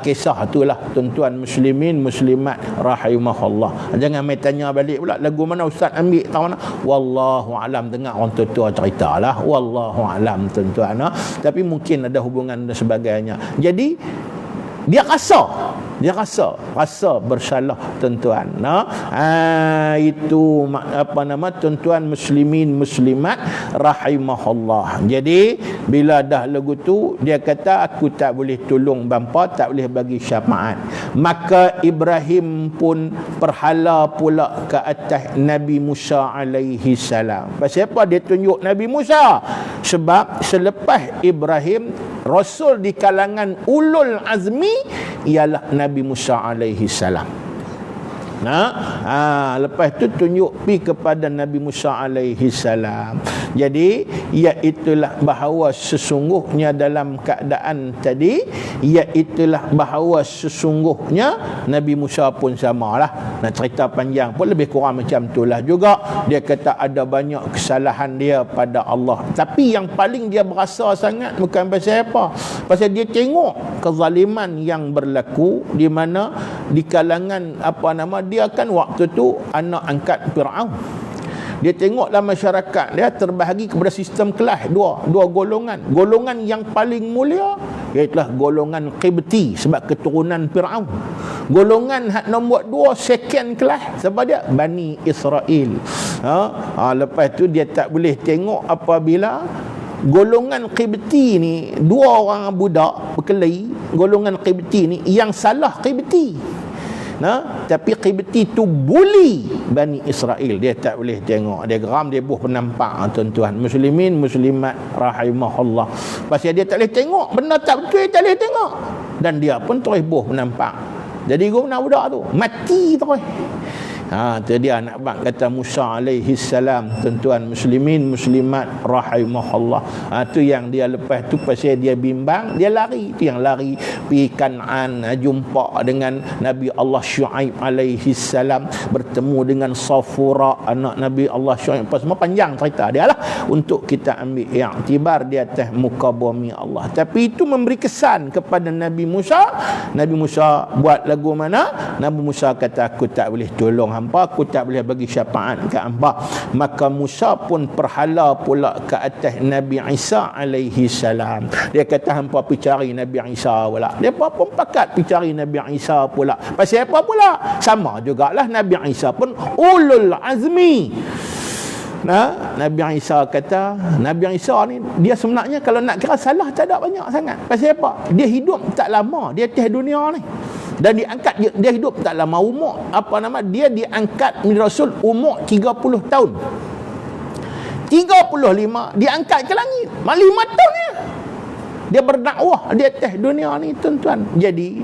Kisah itulah tuan-tuan muslimin muslimat rahimahullah. Jangan mai tanya balik pula lagu mana ustaz ambil tahu mana. Wallahu alam, dengar orang tua-tua ceritalah wallahu alam tuan-tuan. Tapi mungkin ada hubungan dan sebagainya. Jadi dia rasa bersalah tuan-tuan. Itu apa nama tuan-tuan muslimin muslimat rahimahullah. Jadi bila dah lagu tu dia kata aku tak boleh tolong bapa, tak boleh bagi syafaat. Maka Ibrahim pun perhala pula ke atas Nabi Musa alaihi salam. Pasal apa dia tunjuk Nabi Musa? Sebab selepas Ibrahim, Rasul di kalangan ulul azmi ialah Nabi Musa alaihi salam. Lepas tu tunjuk pi kepada Nabi Musa alaihi salam. Jadi iaitulah bahawa sesungguhnya dalam keadaan tadi, iaitulah bahawa sesungguhnya Nabi Musa pun samalah. Nak cerita panjang pun lebih kurang macam itulah juga. Dia kata ada banyak kesalahan dia pada Allah, tapi yang paling dia berasa sangat bukan pasal apa, pasal dia tengok kezaliman yang berlaku di mana di kalangan dia kan waktu tu anak angkat Firaun. Dia tengoklah masyarakat dia terbahagi kepada sistem kelas dua golongan yang paling mulia ialah golongan Qibti sebab keturunan Firaun. Golongan hak nombor 2 second kelas sebab dia Bani Israel. Lepas tu dia tak boleh tengok apabila golongan Qibti ni, dua orang budak berkelahi. Golongan Qibti ni yang salah Qibti, tapi Qibti tu bully Bani Israel. Dia tak boleh tengok, dia geram, dia buh penampak. Tuan-tuan muslimin muslimat rahimahullah, pasal dia tak boleh tengok benda tak betul, dia tak boleh tengok, dan dia pun terus buh penampak. Jadi guna budak tu mati terus. Itu dia nak bang kata Musa alaihi salam. Tuan-tuan muslimin muslimat rahimahullah. Tu yang dia lepas tu pasal dia bimbang, dia lari. Tu yang lari pergi Kan'an, jumpa dengan Nabi Allah Syuaib alaihi salam, bertemu dengan Safura anak Nabi Allah Syuaib. Semua panjang cerita dia lah untuk kita ambil iktibar di atas muka bumi Allah. Tapi itu memberi kesan kepada Nabi Musa. Nabi Musa buat lagu mana? Nabi Musa kata aku tak boleh tolong hampa, aku tak boleh bagi syafaat ke hampa. Maka Musa pun perhala pula ke atas Nabi Isa alaihi salam. Dia kata hampa pergi cari Nabi Isa pula. Dia pun pakat pergi cari Nabi Isa pula. Pasal apa pula? Sama jugalah Nabi Isa pun ulul azmi. Nabi Isa kata, Nabi Isa ni dia sebenarnya kalau nak kira salah tak ada banyak sangat. Pasal apa? Dia hidup tak lama di atas dunia ni. Dan diangkat dia hidup tak lama umur dia diangkat menjadi rasul umur 30 tahun. 35 diangkat ke langit. 5 tahun dia berdakwah di atas dunia ni, tuan-tuan. Jadi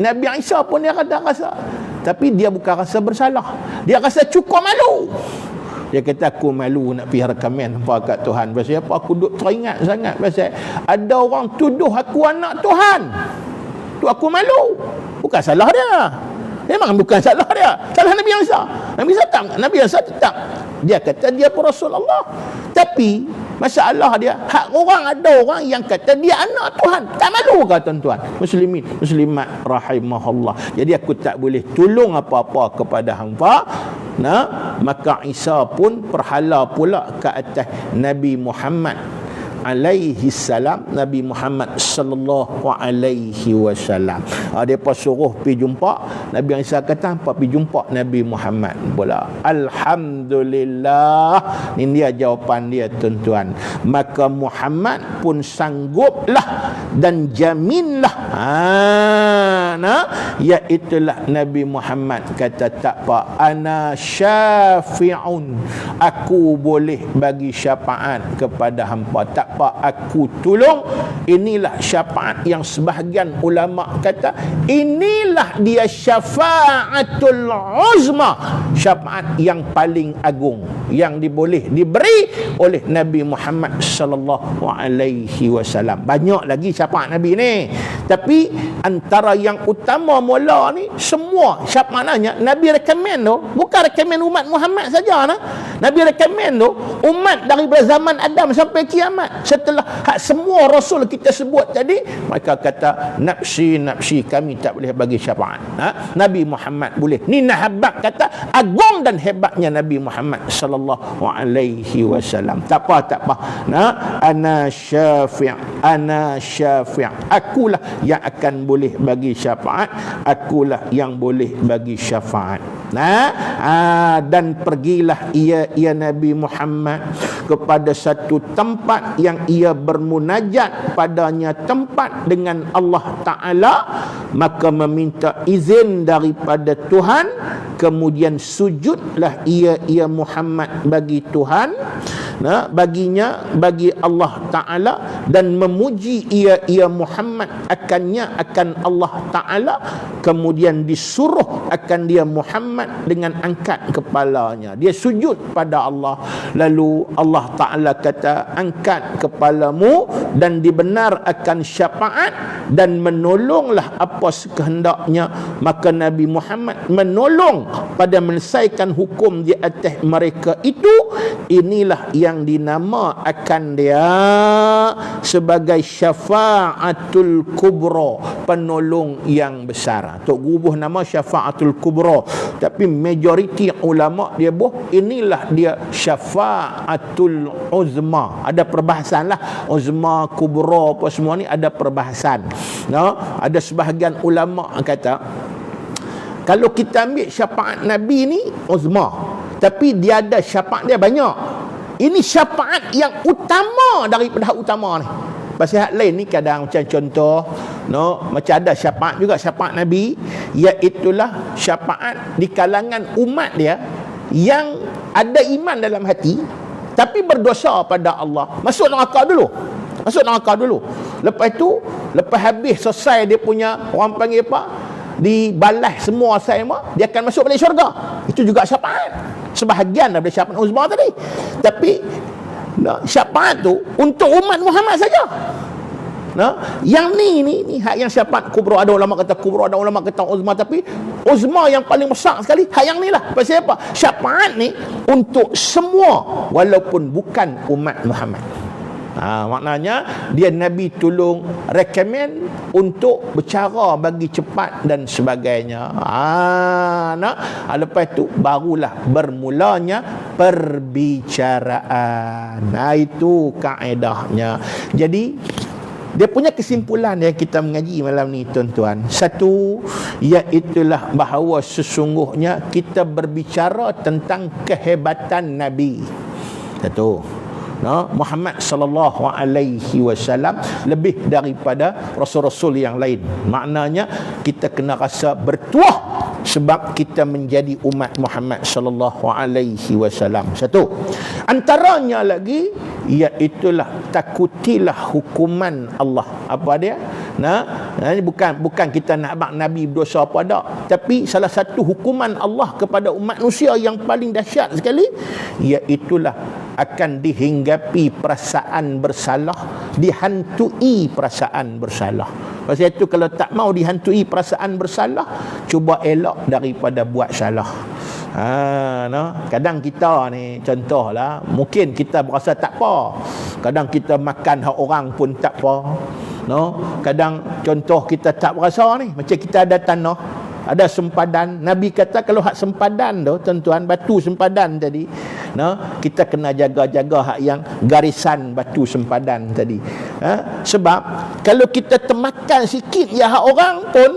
Nabi Isa pun dia rasa, tapi dia bukan rasa bersalah, dia rasa cukup malu. Dia kata aku malu nak pergi rekaman kat Tuhan. Pasal apa? Aku duk teringat sangat pasal ada orang tuduh aku anak Tuhan. Tu aku malu. Bukan salah dia. Memang bukan salah dia. Salah Nabi Isa. Nabi Isa tetap. Dia kata dia pun Rasulullah. Tapi masalah dia, ada orang yang kata dia anak Tuhan. Tak malu ke tuan-tuan? Muslimin, muslimat rahimahullah. Jadi aku tak boleh tolong apa-apa kepada hangpa. Maka Isa pun perhala pula ke atas Nabi Muhammad alaihi salam, Nabi Muhammad sallallahu alaihi wasallam. Dia pun suruh pergi jumpa Nabi Isa. Kata apa? Pergi jumpa Nabi Muhammad pula. Alhamdulillah, ini dia jawapan dia, tuan-tuan. Maka Muhammad pun sangguplah dan jaminlah. Iaitulah Nabi Muhammad kata tak apa, ana syafi'un, aku boleh bagi syafaat kepada hampa. Tak apa, aku tolong. Inilah syafaat yang sebahagian ulama kata inilah dia syafaatul uzma, syafaat yang paling agung yang diboleh diberi oleh Nabi Muhammad sallallahu alaihi wasallam. Banyak lagi syafaat Nabi ni, tapi antara yang utama mula ni semua syafaatnya Nabi rekomen tu, bukan rekomen umat Muhammad saja. Nabi rekomen tu umat daripada zaman Adam sampai kiamat. Setelah semua rasul kita sebut tadi, mereka kata nafsi kami tak boleh bagi syafaat. Nabi Muhammad boleh. Ni Nahabak kata agung dan hebatnya Nabi Muhammad sallallahu alaihi wasallam. Tak apa. Ana syafi', akulah yang akan boleh bagi syafaat, akulah yang boleh bagi syafaat. Dan pergilah ia Nabi Muhammad kepada satu tempat yang ia bermunajat padanya, tempat dengan Allah Ta'ala, maka meminta izin daripada Tuhan, kemudian sujudlah ia Muhammad bagi Tuhan, baginya, bagi Allah Ta'ala, dan memuji ia Muhammad akan Allah Ta'ala, kemudian disuruh akan dia Muhammad dengan angkat kepalanya. Dia sujud pada Allah, lalu Allah Ta'ala kata, angkat kepalamu dan dibenar akan syafaat dan menolonglah apa sekehendaknya. Maka Nabi Muhammad menolong pada menyelesaikan hukum di atas mereka itu. Inilah yang dinamakan dia sebagai syafa'atul kubra, penolong yang besar. Tok Guru nama syafa'atul kubra, tapi majoriti ulama dia inilah dia syafa'atul uzma. Ada perbahasan lah, uzma, kubra, apa semua ni ada perbahasan. Ada sebahagian ulama kata, kalau kita ambil syafaat Nabi ni uzma, tapi dia ada syafaat dia banyak. Ini syafaat yang utama daripada hak utama ni. Pasal hak lain ni kadang macam contoh, macam ada syafaat juga, syafaat Nabi, iaitulah syafaat di kalangan umat dia yang ada iman dalam hati tapi berdosa pada Allah. Masuk neraka dulu. Lepas tu, lepas habis selesai dia punya, orang panggil apa, dibalas semua saya, dia akan masuk balik syurga. Itu juga syafaat, sebahagian daripada syafaat uzma tadi. Tapi syafaat tu untuk umat Muhammad saja. Yang ni hak yang syafaat kubra. Ada ulama kata kubra, ada ulama kata uzma, tapi uzma yang paling besar sekali hak yang ni lah. Pasal apa? Syafaat ni untuk semua walaupun bukan umat Muhammad. Maknanya dia Nabi tolong recommend untuk bercara bagi cepat dan sebagainya. Lepas tu barulah bermulanya perbicaraan. Itu kaedahnya. Jadi dia punya kesimpulan yang kita mengaji malam ni, tuan-tuan, satu, iaitulah bahawa sesungguhnya kita berbicara tentang kehebatan Nabi. Satu, Muhammad sallallahu alaihi wasallam lebih daripada rasul-rasul yang lain. Maknanya kita kena rasa bertuah sebab kita menjadi umat Muhammad sallallahu alaihi wasallam. Satu. Antaranya lagi iaitulah takutilah hukuman Allah. Apa dia? Ini bukan kita nak abang Nabi berdosa apa dak, tapi salah satu hukuman Allah kepada umat manusia yang paling dahsyat sekali iaitulah akan dihinggapi perasaan bersalah, dihantui perasaan bersalah. Pasal itu kalau tak mau dihantui perasaan bersalah, cuba elak daripada buat salah. Kadang kita ni, contohlah, mungkin kita berasa tak apa, kadang kita makan hak orang pun tak apa. Kadang contoh kita tak berasa ni, macam kita ada tanah, ada sempadan. Nabi kata kalau hak sempadan tu, tuan-tuan, batu sempadan tadi, kita kena jaga-jaga hak yang garisan batu sempadan tadi. Sebab kalau kita termakan sikit ya hak orang pun,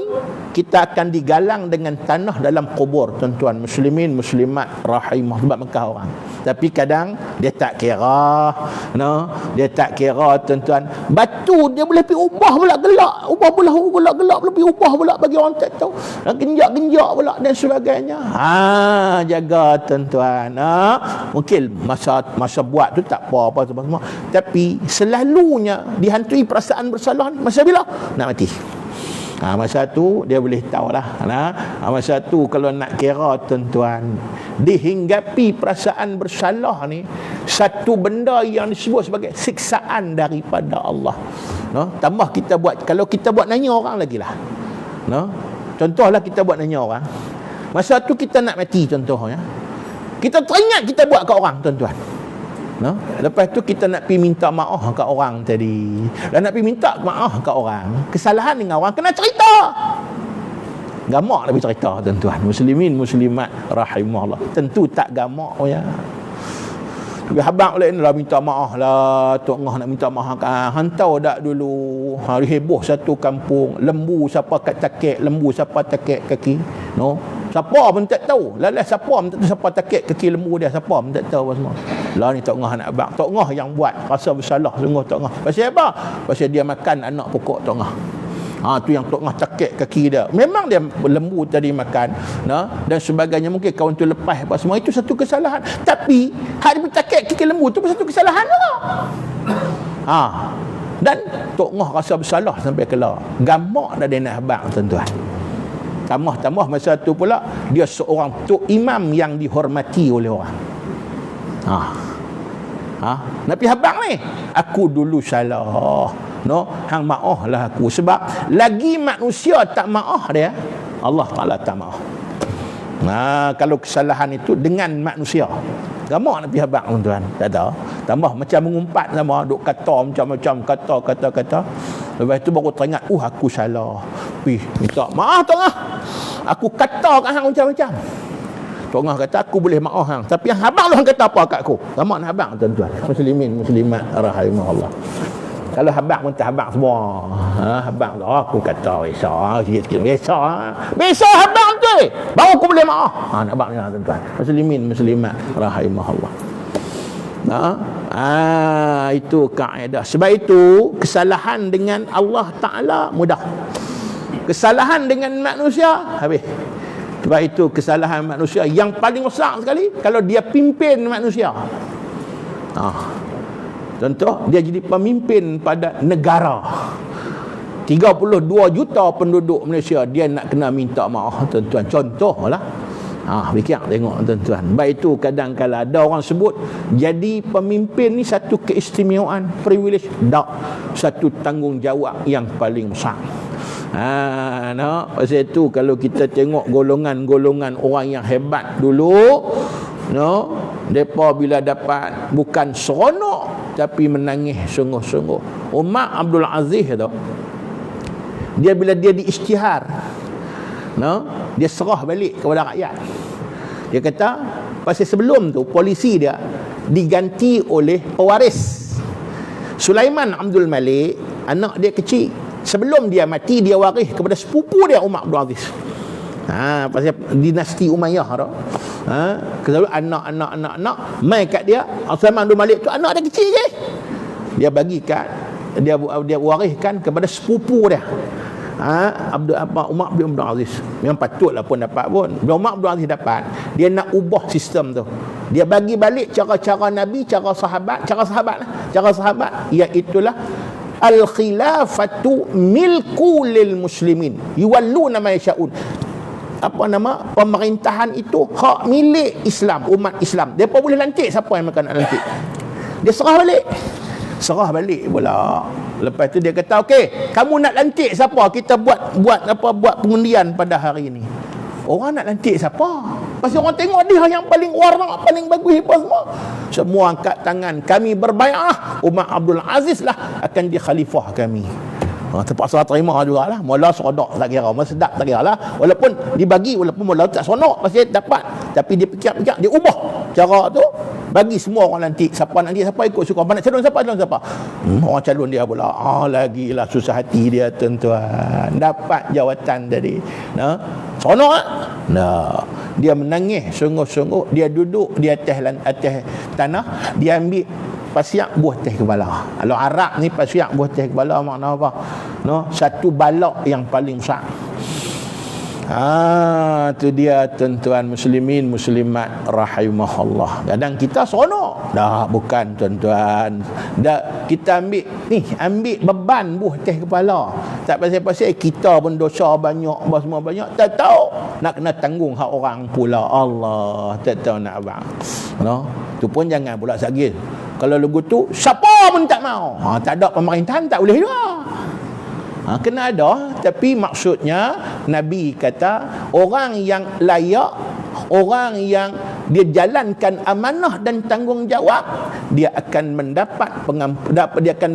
kita akan digalang dengan tanah dalam kubur, tuan-tuan muslimin muslimat rahimah, sebab Mekah orang. Tapi kadang dia tak kira, dia tak kira, tuan-tuan, batu dia boleh pergi ubah pula gelap, ubah pula gelap, lebih ubah pula bagi orang tak tahu, genjak pula dan sebagainya. Jaga, tuan-tuan. Mungkin masa buat tu tak apa semua, tapi selalunya dihantui perasaan bersalah ni masa bila nak mati. Masa tu dia boleh tahulah. Masa tu kalau nak kira, tuan-tuan, dihinggapi perasaan bersalah ni satu benda yang disebut sebagai siksaan daripada Allah. Tambah kita buat, kalau kita buat nanya orang lagi lah. Contohlah kita buat nanya orang, masa tu kita nak mati, contohnya kita teringat kita buat kat orang, tuan-tuan. Lepas tu kita nak pergi minta maaf kat orang tadi. Dan nak pergi minta maaf kat orang, kesalahan dengan orang, kena cerita. Gamak nak pergi cerita, tuan-tuan muslimin muslimat rahimahullah. Tentu tak gamak ya. Tapi habang lain lah minta maaf lah, Tok Ngah nak minta maaf kan. Hantau dak dulu. Hari heboh satu kampung, lembu siapa kat takik, lembu siapa takik kaki. Siapa pun tak tahu. Lalas siapa pun tak tahu siapa takik kaki lembu dia, siapa pun tak tahu apa semua. Lah ni Tok Ngah anak abang. Tok Ngah yang buat, rasa bersalah sungguh Tok Ngah. Pasal apa? Pasal dia makan anak pokok Tok Ngah. Tu yang Tok Ngah cekik kaki dia. Memang dia lembu tadi makan, dan sebagainya. Mungkin kawan tu lepas apa semua, itu satu kesalahan. Tapi hak dia cekik kaki lembu tu satu kesalahan juga. Dan Tok Ngah rasa bersalah sampai kelar. Gamak dah dia nak abang tuan-tuan. Tambah masa tu pula dia seorang tok imam yang dihormati oleh orang. Nak pergi habang ni, aku dulu salah, hang maaf lah aku. Sebab lagi manusia tak maaf dia, Allah Ta'ala tak maaf. Kalau kesalahan itu dengan manusia, gamak nak pergi habang tuan-tuan. Tak tahu. Tambah macam mengumpat sama, duk kata macam-macam, kata. Lepas tu baru teringat, aku salah. Minta maaf Tok Ngah. Aku kata kat hang macam-macam. Tok Ngah kata, aku boleh maaf hang, tapi yang habang lu hang kata apa kat aku? Gamak nak habang tuan-tuan. Muslimin, muslimat rahimahullah. Kalau habang pun tak habang semua. Habang tu aku kata sikit-sikit biasa habang tu. Baru aku boleh maaf. Nak habang ni tuan-tuan. Muslimin, muslimat rahimahullah. Itu kaedah. Sebab itu kesalahan dengan Allah Ta'ala mudah. Kesalahan dengan manusia habis. Sebab itu kesalahan manusia yang paling besar sekali kalau dia pimpin manusia. Contoh, dia jadi pemimpin pada negara 32 juta penduduk Malaysia, dia nak kena minta maaf tuan-tuan. Contohlah. Fikir tengok tuan-tuan. Baik itu kadang-kala ada orang sebut jadi pemimpin ni satu keistimewaan, privilege. Tak, satu tanggungjawab yang paling besar. Pasal itu kalau kita tengok golongan-golongan orang yang hebat dulu, mereka bila dapat bukan seronok tapi menangis sungguh-sungguh. Umar Abdul Aziz tu, dia bila dia diisytihar, dia serah balik kepada rakyat. Dia kata pasal sebelum tu polisi dia diganti oleh pewaris. Sulaiman Abdul Malik, anak dia kecil, sebelum dia mati dia waris kepada sepupu dia Umar Abdul Aziz. Pasal dinasti Umayyah tu. Kalau anak mai kat dia, Sulaiman Abdul Malik tu anak dia kecil je. Dia bagi kat dia wariskan kepada sepupu dia. Umar bin Abdul Aziz. Memang patutlah pun dapat pun. Bila Umar Abdul Aziz dapat, dia nak ubah sistem tu. Dia bagi balik cara-cara Nabi, cara sahabat, iaitulah al-khilafatu milku lil muslimin yuwalluna ma yasha'un. Pemerintahan itu hak milik Islam, umat Islam. Depa boleh lantik siapa yang makan nak lantik. Dia serah balik pula. Lepas tu dia kata, okey, kamu nak lantik siapa? Kita buat pengundian pada hari ini. Orang nak lantik siapa? Pasal orang tengok dia yang paling warna, paling bagus apa semua. Semua angkat tangan, kami berbaiat Umar Abdul Aziz lah akan jadi khalifah kami. Terpaksa terima jugalah. Mula seronok tak kira, mula sedap tak kira lah. Walaupun dibagi, walaupun mula tak seronok pasal dapat, tapi dia fikir-fikir, dia ubah cara tu, bagi semua orang lantik. Siapa nanti, siapa ikut suka. Nak calon siapa. Orang calon dia pula. Lagilah susah hati dia tuan-tuan. Dapat jawatan tadi. Seronok dia menangis sungguh-sungguh. Dia duduk di atas tanah. Dia ambil pasiak buah teh kepala. Kalau Arab ni pasiak buah teh kepala makna apa? Satu balak yang paling besar. Tu dia tuan-tuan muslimin muslimat rahimahullah. Kadang kita seronok. Dah bukan tuan-tuan. Dah kita ambil beban buah teh kepala. Tak pasal-pasal kita pun dosa banyak, semua banyak. Tak tahu nak kena tanggung hak orang pula. Allah, tak tahu nak abang. Tu pun jangan pula sagil. Kalau lagu tu siapa pun tak mau. Tak ada pemerintahan tak boleh juga. Kena ada, tapi maksudnya Nabi kata orang yang layak, orang yang dia jalankan amanah dan tanggungjawab, dia akan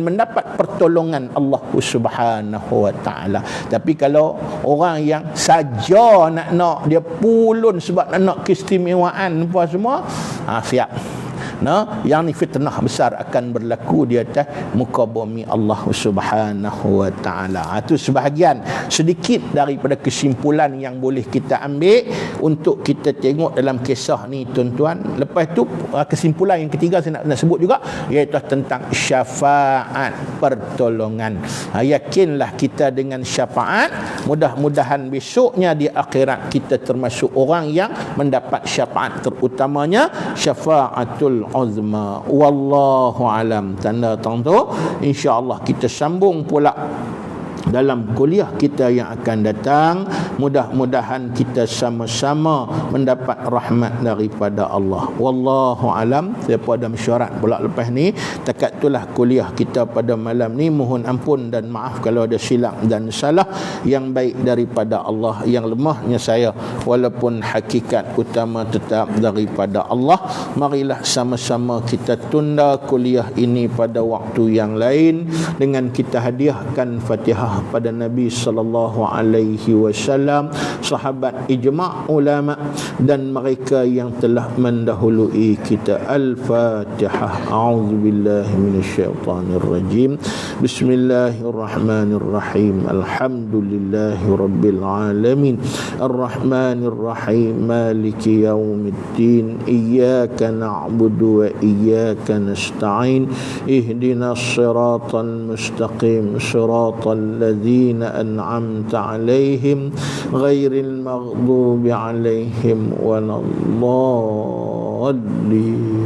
mendapat pertolongan Allah Subhanahu wa taala. Tapi kalau orang yang saja nak dia pulun sebab nak keistimewaan apa semua, siap. yang ni fitnah besar akan berlaku di atas muka bumi Allah Subhanahu wa taala. Itu sebahagian sedikit daripada kesimpulan yang boleh kita ambil untuk kita tengok dalam kisah ni tuan-tuan. Lepas tu kesimpulan yang ketiga saya nak sebut juga, iaitu tentang syafaat, pertolongan. Yakinlah kita dengan syafaat, mudah-mudahan besoknya di akhirat kita termasuk orang yang mendapat syafaat, terutamanya syafaatul uzma. Wallahu alam. Tanda tertentu insya-Allah kita sambung pula dalam kuliah kita yang akan datang. Mudah-mudahan kita sama-sama mendapat rahmat daripada Allah. Wallahu alam. Saya pada mesyuarat pula lepas ni. Takat itulah kuliah kita pada malam ni. Mohon ampun dan maaf kalau ada silap dan salah. Yang baik daripada Allah, yang lemahnya saya, walaupun hakikat utama tetap daripada Allah. Marilah sama-sama kita tunda kuliah ini pada waktu yang lain dengan kita hadiahkan Fatihah pada Nabi sallallahu alaihi wasallam, sahabat, ijma' ulama dan mereka yang telah mendahului kita. Al-Fatihah. A'udzubillahi minasyaitonir rajim. Bismillahirrahmanirrahim. Alhamdulillahi rabbil alamin. Arrahmanir rahim. Maliki yaumiddin. Iyyaka na'budu wa iyyaka nasta'in. Ihdinas siratal mustaqim. Siratal الذين أنعمت عليهم غير المغضوب عليهم ولا الضالين.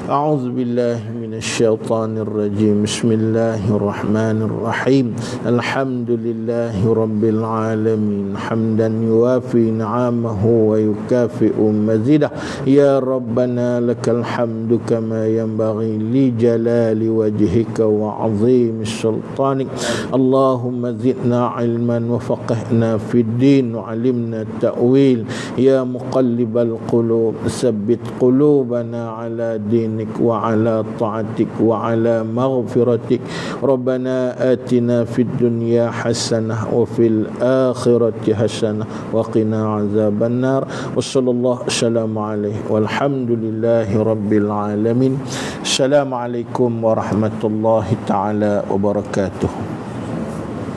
أعوذ بالله من الشيطان الرجيم. بسم الله الرحمن الرحيم. الحمد لله رب العالمين حمدا يوافي نعمه ويكافئ مزيده. يا ربنا لك الحمد كما ينبغي لجلال وجهك وعظيم سلطانك. اللهم زدنا علما وفقهنا في الدين وعلمنا التأويل. يا مقلب القلوب ثبت قلوبنا على دينك وعلى طاعتك وعلى مغفرتك. ربنا آتنا في الدنيا حسنة وفي الآخرة حسنة وقنا عذاب النار. وصلى الله وسلم عليه والحمد لله رب العالمين. السلام عليكم ورحمة الله تعالى وبركاته.